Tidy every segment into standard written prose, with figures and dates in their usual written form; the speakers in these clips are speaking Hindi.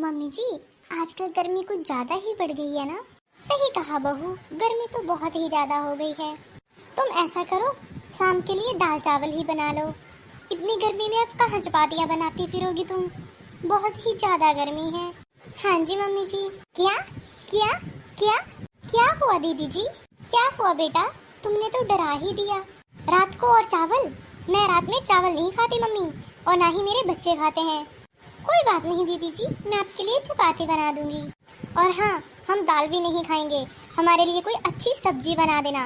मम्मी जी, आजकल गर्मी कुछ ज्यादा ही बढ़ गई है ना। सही कहा बहू, गर्मी तो बहुत ही ज्यादा हो गई है। तुम ऐसा करो, शाम के लिए दाल चावल ही बना लो। इतनी गर्मी में अब कहाँ चपातियाँ बनाती फिरोगी तुम, बहुत ही ज्यादा गर्मी है। हाँ जी मम्मी जी। क्या क्या क्या क्या हुआ दीदी जी? क्या हुआ बेटा? तुमने तो डरा ही दिया। रात को और चावल? मैं रात में चावल नहीं खाती मम्मी, और ना ही मेरे बच्चे खाते हैं। कोई बात नहीं दीदी जी, मैं आपके लिए चपाती बना दूंगी। और हाँ, हम दाल भी नहीं खाएंगे, हमारे लिए कोई अच्छी सब्जी बना देना।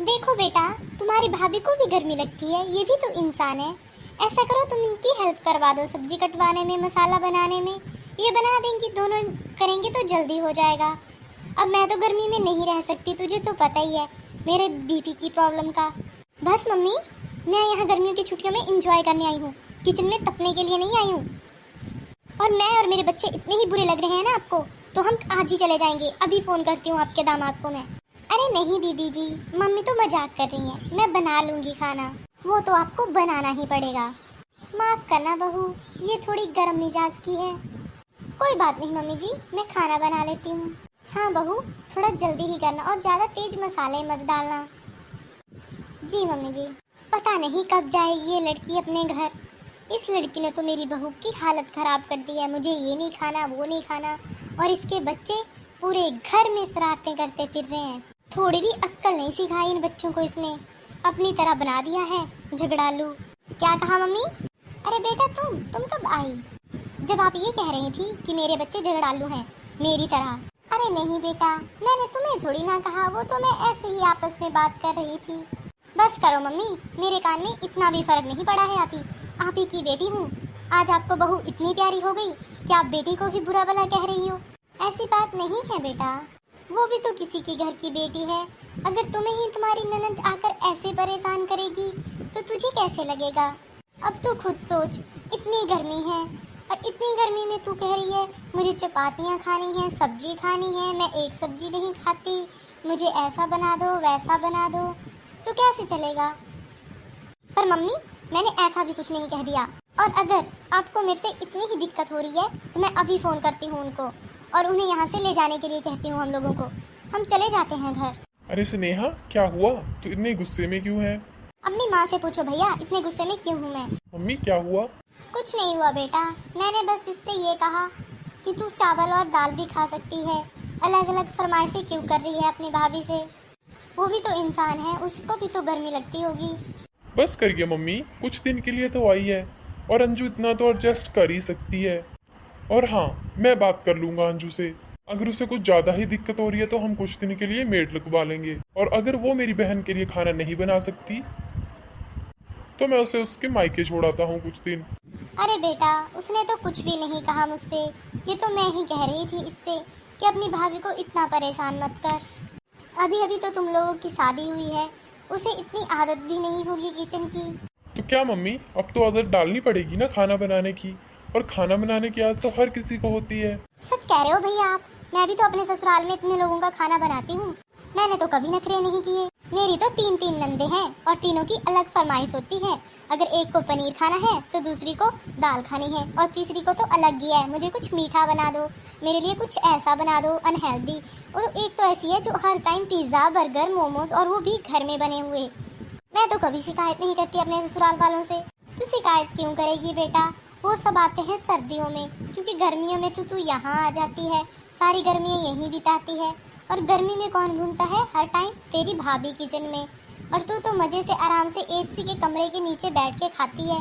देखो बेटा, तुम्हारी भाभी को भी गर्मी लगती है, ये भी तो इंसान है। ऐसा करो, तुम इनकी हेल्प करवा दो, सब्जी कटवाने में, मसाला बनाने में। ये बना देंगी, दोनों करेंगे तो जल्दी हो जाएगा। अब मैं तो गर्मी में नहीं रह सकती, तुझे तो पता ही है मेरे बीपी की प्रॉब्लम का। बस मम्मी, मैं यहाँ गर्मियों की छुट्टियों में एंजॉय करने आई हूँ, किचन में तपने के लिए नहीं आई हूँ। और मैं और मेरे बच्चे इतने ही बुरे लग रहे हैं ना आपको, तो हम आज ही चले जाएंगे। अभी फ़ोन करती हूँ आपके दामाद को मैं। अरे नहीं दीदी जी, मम्मी तो मजाक कर रही हैं, मैं बना लूँगी खाना। वो तो आपको बनाना ही पड़ेगा। माफ़ करना बहू, ये थोड़ी गर्म मिजाज की है। कोई बात नहीं मम्मी जी, मैं खाना बना लेती हूँ। हाँ बहू, थोड़ा जल्दी ही करना और ज़्यादा तेज मसाले मत डालना। जी मम्मी जी। पता नहीं कब जाएगी ये लड़की अपने घर। इस लड़की ने तो मेरी बहू की हालत ख़राब कर दी है। मुझे ये नहीं खाना, वो नहीं खाना, और इसके बच्चे पूरे घर में शरारतें करते फिर रहे हैं। थोड़ी भी अक्ल नहीं सिखाई इन बच्चों को इसने, अपनी तरह बना दिया है झगड़ालू। क्या कहा मम्मी? अरे बेटा, तुम कब आई? जब आप ये कह रही थी कि मेरे बच्चे झगड़ालू हैं मेरी तरह। अरे नहीं बेटा, मैंने तुम्हें थोड़ी ना कहा, वो तो मैं ऐसे ही आपस में बात कर रही थी। बस करो मम्मी, मेरे कान में इतना भी फर्क नहीं पड़ा है। आप ही की बेटी हूँ। आज आपको बहू इतनी प्यारी हो गई कि आप बेटी को भी बुरा भला कह रही हो। ऐसी बात नहीं है बेटा, वो भी तो किसी की घर की बेटी है। अगर तुम्हें ही तुम्हारी ननद आकर ऐसे परेशान करेगी तो तुझे कैसे लगेगा? अब तू खुद सोच, इतनी गर्मी है, और इतनी गर्मी में तू कह रही है मुझे चपातियाँ खानी हैं, सब्जी खानी है, मैं एक सब्जी नहीं खाती, मुझे ऐसा बना दो वैसा बना दो, तो कैसे चलेगा? पर मम्मी, मैंने ऐसा भी कुछ नहीं कह दिया। और अगर आपको मेरे से इतनी ही दिक्कत हो रही है तो मैं अभी फ़ोन करती हूँ उनको, और उन्हें यहाँ से ले जाने के लिए कहती हूँ। हम लोगों को, हम चले जाते हैं घर। अरे स्नेहा, क्या हुआ? तू इतने गुस्से में क्यों है? अपनी माँ से पूछो भैया, इतने गुस्से में क्यों हूँ मैं। मम्मी क्या हुआ? कुछ नहीं हुआ बेटा, मैंने बस इससे ये कहा कि तू चावल और दाल भी खा सकती है। अलग अलग फरमाइशें क्यों कर रही है अपनी भाभी से? वो भी तो इंसान है, उसको भी तो गर्मी लगती होगी। बस करिए मम्मी, कुछ दिन के लिए तो आई है, और अंजू इतना तो एडजस्ट कर ही सकती है। और हाँ, मैं बात कर लूँगा अंजू से। अगर उसे कुछ ज़्यादा ही दिक्कत हो रही है तो हम कुछ दिन के लिए मेड लगवा लेंगे। और अगर वो मेरी बहन के लिए खाना नहीं बना सकती तो मैं उसे उसके मायके छोड़ाता हूँ कुछ दिन। अरे बेटा, उसने तो कुछ भी नहीं कहा मुझसे। ये तो मैं ही कह रही थी इससे कि अपनी भाभी को इतना परेशान मत कर। अभी अभी तो तुम लोगों की शादी हुई है, उसे इतनी आदत भी नहीं होगी किचन की। तो क्या मम्मी, अब तो आदत डालनी पड़ेगी ना खाना बनाने की, और खाना बनाने की आदत तो हर किसी को होती है। सच कह रहे हो भैया आप। मैं भी तो अपने ससुराल में इतने लोगों का खाना बनाती हूँ, मैंने तो कभी नखरे नहीं किए। मेरी तो 3 नंदे हैं, और तीनों की अलग फरमाइश होती है। अगर एक को पनीर खाना है तो दूसरी को दाल खानी है, और तीसरी को तो अलग ही है, मुझे कुछ मीठा बना दो, मेरे लिए कुछ ऐसा बना दो अनहेल्दी। और एक तो ऐसी है जो हर टाइम पिज़्ज़ा, बर्गर, मोमोज, और वो भी घर में बने हुए। मैं तो कभी शिकायत नहीं करती अपने ससुराल वालों से। तू शिकायत क्यों करेगी बेटा? वो सब आते हैं सर्दियों में, क्योंकि गर्मियों में तो तू यहाँ आ जाती है, सारी गर्मियाँ यहीं बिताती है। और गर्मी में कौन घूमता है हर टाइम? तेरी भाभी किचन में। और तू तो मज़े से आराम से एसी के कमरे के नीचे बैठ के खाती है,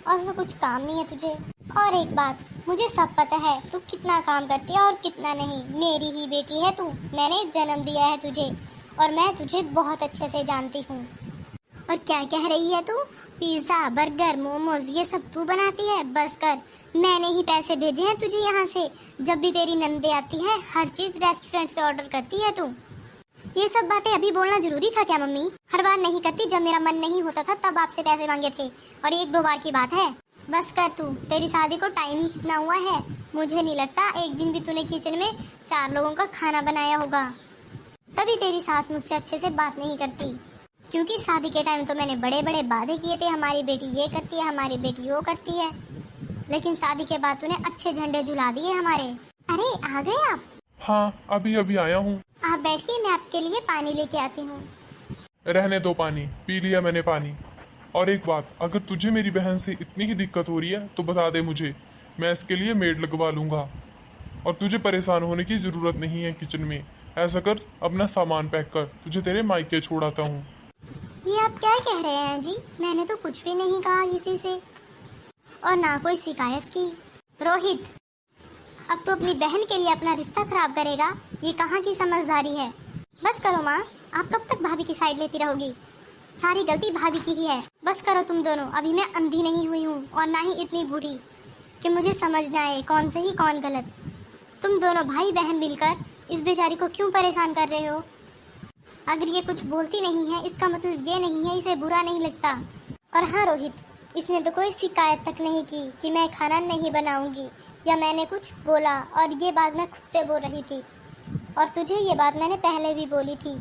और तो कुछ काम नहीं है तुझे। और एक बात, मुझे सब पता है तू कितना काम करती है और कितना नहीं। मेरी ही बेटी है तू, मैंने जन्म दिया है तुझे, और मैं तुझे बहुत अच्छे से जानती हूँ। और क्या कह रही है तू? पिज़्ज़ा, बर्गर, मोमोज, ये सब तू बनाती है? बस कर, मैंने ही पैसे भेजे हैं तुझे यहाँ से। जब भी तेरी नंदे आती है हर चीज़ रेस्टोरेंट से ऑर्डर करती है तू। ये सब बातें अभी बोलना जरूरी था क्या मम्मी? हर बार नहीं करती, जब मेरा मन नहीं होता था तब आपसे पैसे मांगे थे, और 1-2 बार की बात है। बस कर तू, तेरी शादी को टाइम ही कितना हुआ है। मुझे नहीं लगता एक दिन भी तूने किचन में 4 लोगों का खाना बनाया होगा। तभी तेरी सास मुझसे अच्छे से बात नहीं करती, क्योंकि शादी के टाइम तो मैंने बड़े बड़े वादे किए थे, हमारी बेटी ये करती है, हमारी बेटी वो करती है। लेकिन शादी के बाद तूने अच्छे झंडे झुला दिए हमारे। अरे आ गए आप? हाँ, अभी अभी आया हूँ। आप बैठिए, मैं आपके लिए पानी लेके आती हूँ। रहने दो, पानी पी लिया मैंने पानी। और एक बात, अगर तुझे मेरी बहन से इतनी ही दिक्कत हो रही है तो बता दे मुझे, मैं इसके लिए मेड लगवा लूँगा। और तुझे परेशान होने की ज़रूरत नहीं है किचन में। ऐसा कर, अपना सामान पैक कर, तुझे तेरे मायके छोड़ाता हूँ। ये आप क्या कह रहे हैं जी? मैंने तो कुछ भी नहीं कहा किसी से, और ना कोई शिकायत की। रोहित, अब तो अपनी बहन के लिए अपना रिश्ता खराब करेगा? ये कहाँ की समझदारी है? बस करो माँ, आप कब तक भाभी की साइड लेती रहोगी? सारी गलती भाभी की ही है। बस करो तुम दोनों। अभी मैं अंधी नहीं हुई हूँ और ना ही इतनी बूढ़ी कि मुझे समझना है कौन सही कौन गलत। तुम दोनों भाई बहन मिलकर इस बेचारी को क्यों परेशान कर रहे हो? अगर ये कुछ बोलती नहीं है इसका मतलब ये नहीं है इसे बुरा नहीं लगता। और हाँ रोहित, इसने तो कोई शिकायत तक नहीं की कि मैं खाना नहीं बनाऊंगी या मैंने कुछ बोला, और ये बात मैं खुद से बोल रही थी। और तुझे ये बात मैंने पहले भी बोली थी।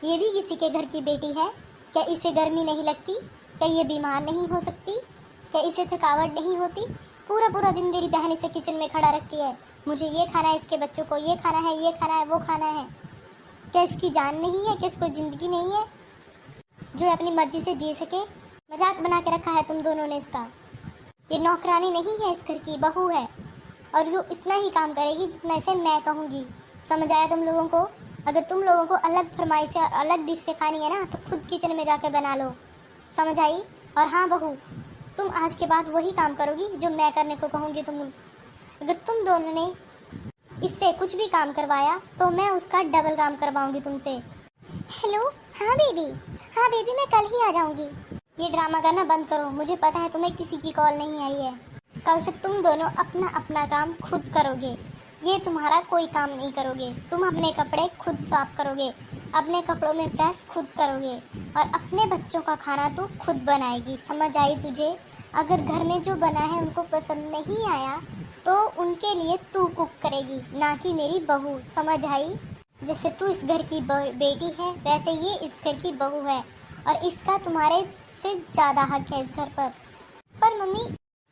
ये भी किसी के घर की बेटी है। क्या इसे गर्मी नहीं लगती? क्या ये बीमार नहीं हो सकती? क्या इसे थकावट नहीं होती? पूरा पूरा दिन मेरी बहन इसे किचन में खड़ा रखती है। मुझे ये खाना है, इसके बच्चों को ये खाना है, ये खाना है, वो खाना है। क्या इसकी जान नहीं है? क्या इसको ज़िंदगी नहीं है जो अपनी मर्जी से जी सके? मजाक बना के रखा है तुम दोनों ने इसका। ये नौकरानी नहीं है, इस घर की बहू है, और वो इतना ही काम करेगी जितना इसे मैं कहूँगी। समझ आया तुम लोगों को? अगर तुम लोगों को अलग फरमाइश से और अलग डिश से खानी है ना तो खुद किचन में जाकर बना लो। समझ आई? और हाँ बहू, तुम आज के बाद वही काम करोगी जो मैं करने को कहूँगी। अगर तुम दोनों ने इससे कुछ भी काम करवाया तो मैं उसका डबल काम करवाऊंगी तुमसे। हेलो, हाँ बेबी, हाँ बेबी, मैं कल ही आ जाऊंगी। ये ड्रामा करना बंद करो। मुझे पता है तुम्हें किसी की कॉल नहीं आई है। कल से तुम दोनों अपना अपना काम खुद करोगे। ये तुम्हारा कोई काम नहीं करोगे। तुम अपने कपड़े खुद साफ करोगे, अपने कपड़ों में प्रेस खुद करोगे, और अपने बच्चों का खाना तो खुद बनाएगी। समझ आई तुझे? अगर घर में जो बना है उनको पसंद नहीं आया तो उनके लिए तू कुक करेगी, ना कि मेरी बहू। समझ आई? जैसे तू इस घर की बेटी है वैसे ये इस घर की बहू है, और इसका तुम्हारे से ज़्यादा हक है इस घर पर। पर मम्मी,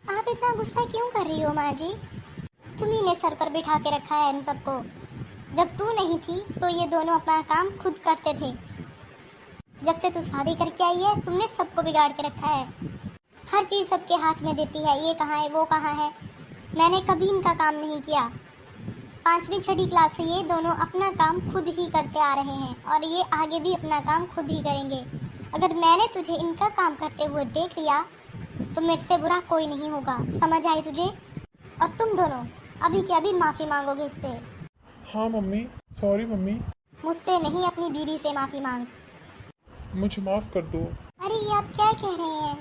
आप इतना गुस्सा क्यों कर रही हो? माँ जी, तुम्ही ने सर पर बिठा के रखा है इन सबको। जब तू नहीं थी तो ये दोनों अपना काम खुद करते थे। जब से तू शादी करके आई है तुमने सबको बिगाड़ के रखा है। हर चीज़ सबके हाथ में देती है, ये कहाँ है, वो कहाँ है। मैंने कभी इनका काम नहीं किया। 5वीं 6वीं क्लास से ये दोनों अपना काम खुद ही करते आ रहे हैं, और ये आगे भी अपना काम खुद ही करेंगे। अगर मैंने तुझे इनका काम करते हुए देख लिया तो मेरे से बुरा कोई नहीं होगा। समझ आई तुझे? और तुम दोनों अभी के अभी माफ़ी मांगोगे इससे। हाँ मम्मी, सॉरी मम्मी। मुझसे नहीं, अपनी बीवी से माफ़ी मांग। मुझे माफ़ कर दो। अरे ये आप क्या कह रहे हैं?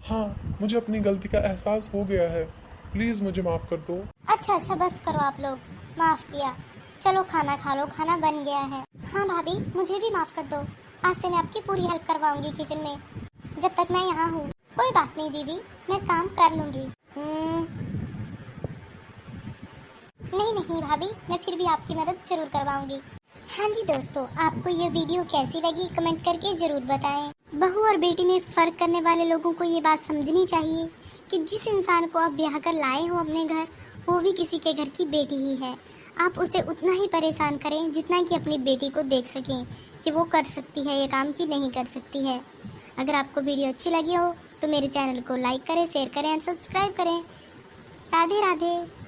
हाँ, मुझे अपनी गलती का एहसास हो गया है। प्लीज़ मुझे माफ़ कर दो। अच्छा अच्छा, बस करो आप लोग। माफ़ किया, चलो खाना खा लो, खाना बन गया है। हाँ भाभी, मुझे भी माफ़ कर दो। आज से मैं आपकी पूरी हेल्प करवाऊंगी किचन में, जब तक मैं यहाँ हूँ। कोई बात नहीं दीदी, मैं काम कर लूँगी। नहीं नहीं भाभी, मैं फिर भी आपकी मदद जरूर करवाऊंगी। हाँ जी दोस्तों, आपको ये वीडियो कैसी लगी कमेंट करके ज़रूर बताएं। बहू और बेटी में फ़र्क करने वाले लोगों को ये बात समझनी चाहिए कि जिस इंसान को आप ब्याह कर लाए हो अपने घर, वो भी किसी के घर की बेटी ही है। आप उसे उतना ही परेशान करें जितना कि अपनी बेटी को देख सकें कि वो कर सकती है ये काम कि नहीं कर सकती है। अगर आपको वीडियो अच्छी लगी हो तो मेरे चैनल को लाइक करें, शेयर करें और सब्सक्राइब करें। राधे राधे।